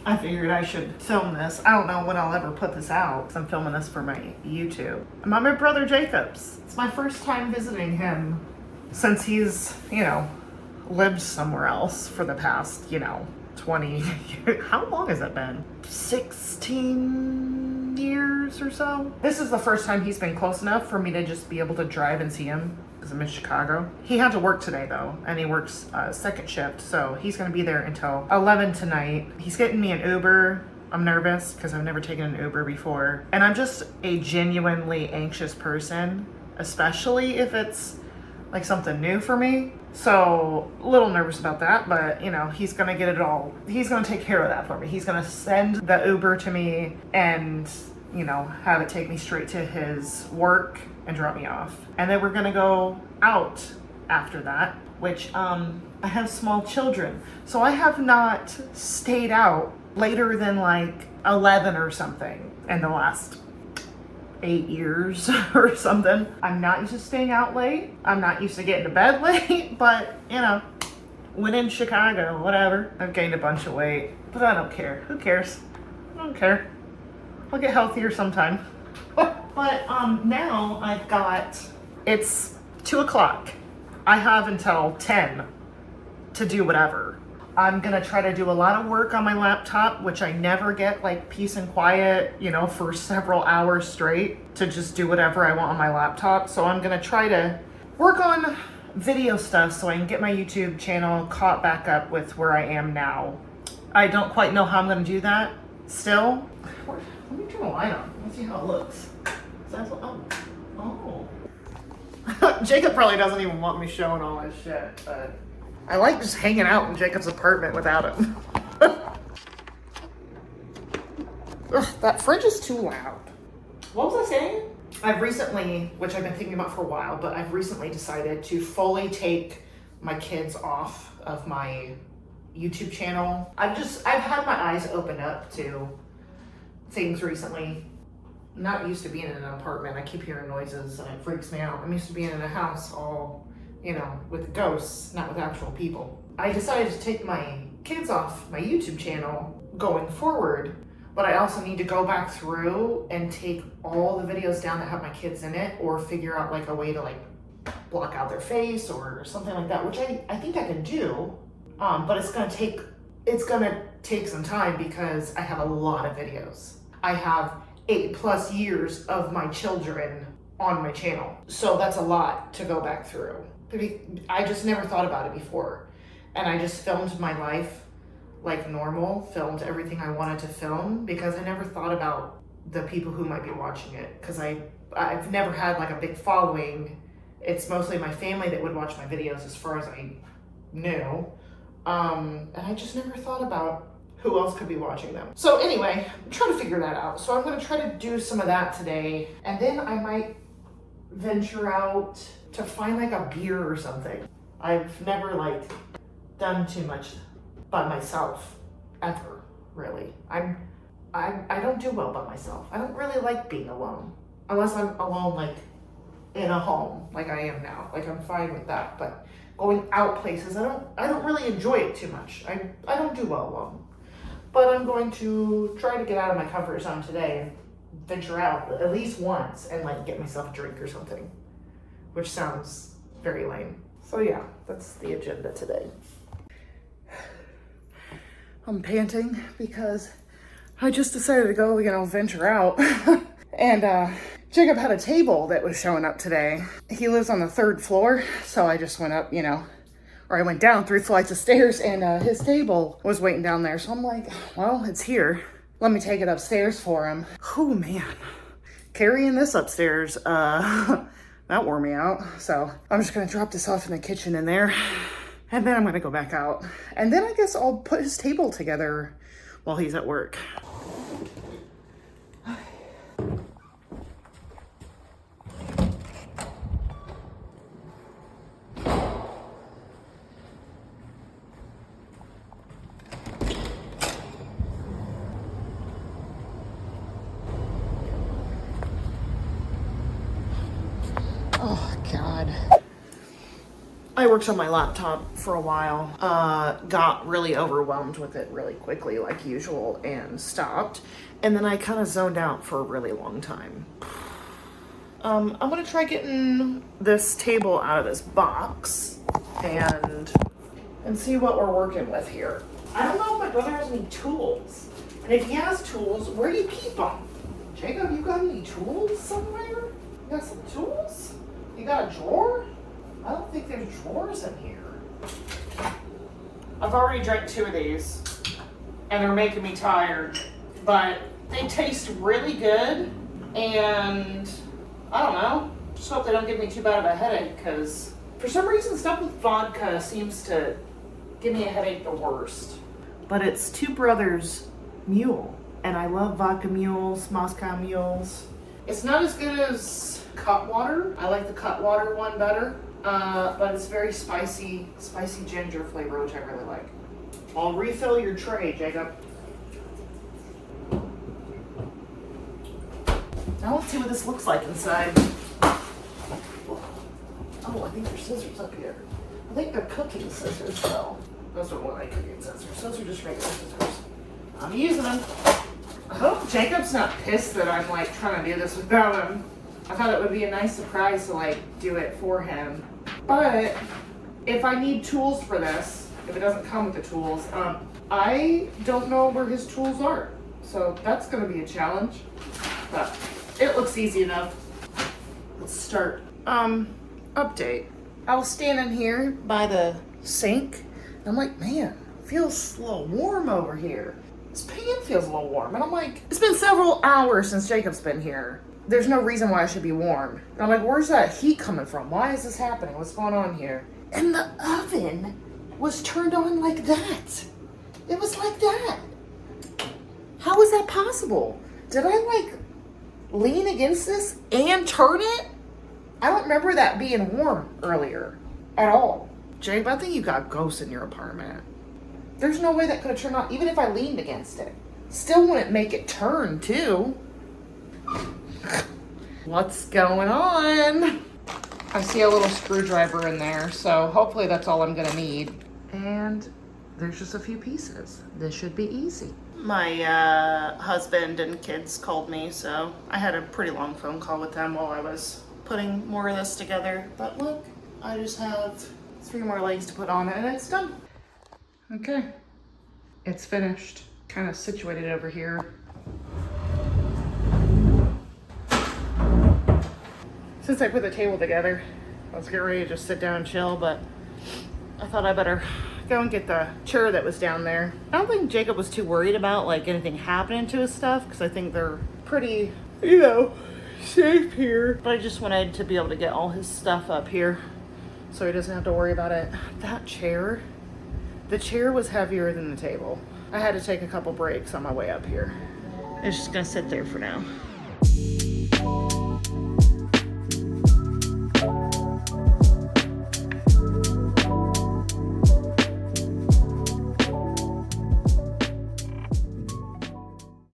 I figured I should film this. I don't know when I'll ever put this out. I'm filming this for my YouTube. I'm at my brother Jacob's. It's my first time visiting him since he's, lived somewhere else for the past, 20 years. How long has it been? 16 years or so? This is the first time he's been close enough for me to just be able to drive and see him, because I'm in Chicago. He had to work today though, and he works second shift, so he's gonna be there until 11 tonight. He's getting me an Uber. I'm nervous because I've never taken an Uber before, and I'm just a genuinely anxious person, especially if it's like something new for me. So a little nervous about that, but he's gonna get it all. He's gonna take care of that for me. He's gonna send the Uber to me and, have it take me straight to his work and drop me off. And then we're gonna go out after that, which I have small children. So I have not stayed out later than like 11 or something in the last 8 years or something. I'm not used to staying out late. I'm not used to getting to bed late, but when in Chicago, whatever. I've gained a bunch of weight, but I don't care. Who cares? I don't care. I'll get healthier sometime. But now it's 2 o'clock. I have until 10 to do whatever. I'm gonna try to do a lot of work on my laptop, which I never get like peace and quiet, for several hours straight to just do whatever I want on my laptop. So I'm gonna try to work on video stuff so I can get my YouTube channel caught back up with where I am now. I don't quite know how I'm gonna do that still. Let me turn the light on. Let's see how it looks. Oh. Jacob probably doesn't even want me showing all his shit, but I like just hanging out in Jacob's apartment without him. Ugh, that fridge is too loud. What was I saying? I've recently, which I've been thinking about for a while, but I've recently decided to fully take my kids off of my YouTube channel. I've had my eyes open up to things recently. I'm not used to being in an apartment. I keep hearing noises and it freaks me out. I'm used to being in a house all, with ghosts, not with actual people. I decided to take my kids off my YouTube channel going forward, but I also need to go back through and take all the videos down that have my kids in it, or figure out like a way to like block out their face or something like that, which I think I can do. But it's gonna take some time because I have a lot of videos. I have 8+ years of my children on my channel. So that's a lot to go back through. I just never thought about it before. And I just filmed my life like normal, filmed everything I wanted to film, because I never thought about the people who might be watching it. Because I've never had like a big following. It's mostly my family that would watch my videos as far as I knew. And I just never thought about who else could be watching them. So anyway, I'm trying to figure that out. So I'm gonna try to do some of that today. And then I might venture out to find like a beer or something. I've never like done too much by myself, ever, really. I don't do well by myself. I don't really like being alone. Unless I'm alone like in a home, like I am now. Like I'm fine with that. But going out places, I don't really enjoy it too much. I don't do well alone. But I'm going to try to get out of my comfort zone today and venture out at least once and like get myself a drink or something, which sounds very lame. So yeah, that's the agenda today. I'm panting because I just decided to go, venture out. And Jacob had a table that was showing up today. He lives on the 3rd floor, so I just went up, or I went down 3 flights of stairs, and his table was waiting down there. So I'm like, well, it's here. Let me take it upstairs for him. Oh man, carrying this upstairs, that wore me out. So I'm just gonna drop this off in the kitchen in there, and then I'm gonna go back out. And then I guess I'll put his table together while he's at work. Oh God. I worked on my laptop for a while, got really overwhelmed with it really quickly like usual and stopped. And then I kind of zoned out for a really long time. I'm gonna try getting this table out of this box and see what we're working with here. I don't know if my brother has any tools. And if he has tools, where do you keep them? Jacob, you got any tools somewhere? You got some tools? You got a drawer? I don't think there's drawers in here. I've already drank 2 of these and they're making me tired, but they taste really good and I don't know. Just hope they don't give me too bad of a headache because for some reason stuff with vodka seems to give me a headache the worst. But it's Two Brothers Mule and I love vodka mules, Moscow mules. It's not as good as Cutwater. I like the Cutwater one better. But it's very spicy ginger flavor, which I really like. I'll refill your tray, Jacob. Now let's see what this looks like inside. Oh, I think there's scissors up here. I think they're cooking scissors, though. Those don't look like cooking scissors. Those are just regular scissors. I'm using them. I hope Jacob's not pissed that I'm like trying to do this without him. I thought it would be a nice surprise to like do it for him. But if I need tools for this, if it doesn't come with the tools, I don't know where his tools are. So that's gonna be a challenge, but it looks easy enough. Let's start. Update. I was standing here by the sink. And I'm like, man, it feels a little warm over here. This pan feels a little warm. And I'm like, it's been several hours since Jacob's been here. There's no reason why it should be warm. And I'm like, where's that heat coming from? Why is this happening? What's going on here? And the oven was turned on like that. It was like that. How is that possible? Did I like lean against this and turn it? I don't remember that being warm earlier at all. Jacob, I think you got ghosts in your apartment. There's no way that could have turned on, even if I leaned against it. Still wouldn't make it turn too. What's going on? I see a little screwdriver in there, so hopefully that's all I'm gonna need. And there's just a few pieces. This should be easy. My husband and kids called me, so I had a pretty long phone call with them while I was putting more of this together. But look, I just have 3 more legs to put on it and it's done. Okay, it's finished. Kind of situated over here. Since I put the table together, I was getting ready to just sit down and chill, but I thought I better go and get the chair that was down there. I don't think Jacob was too worried about like anything happening to his stuff because I think they're pretty, safe here. But I just wanted to be able to get all his stuff up here so he doesn't have to worry about it. That chair, the chair was heavier than the table. I had to take a couple breaks on my way up here. It's just gonna sit there for now.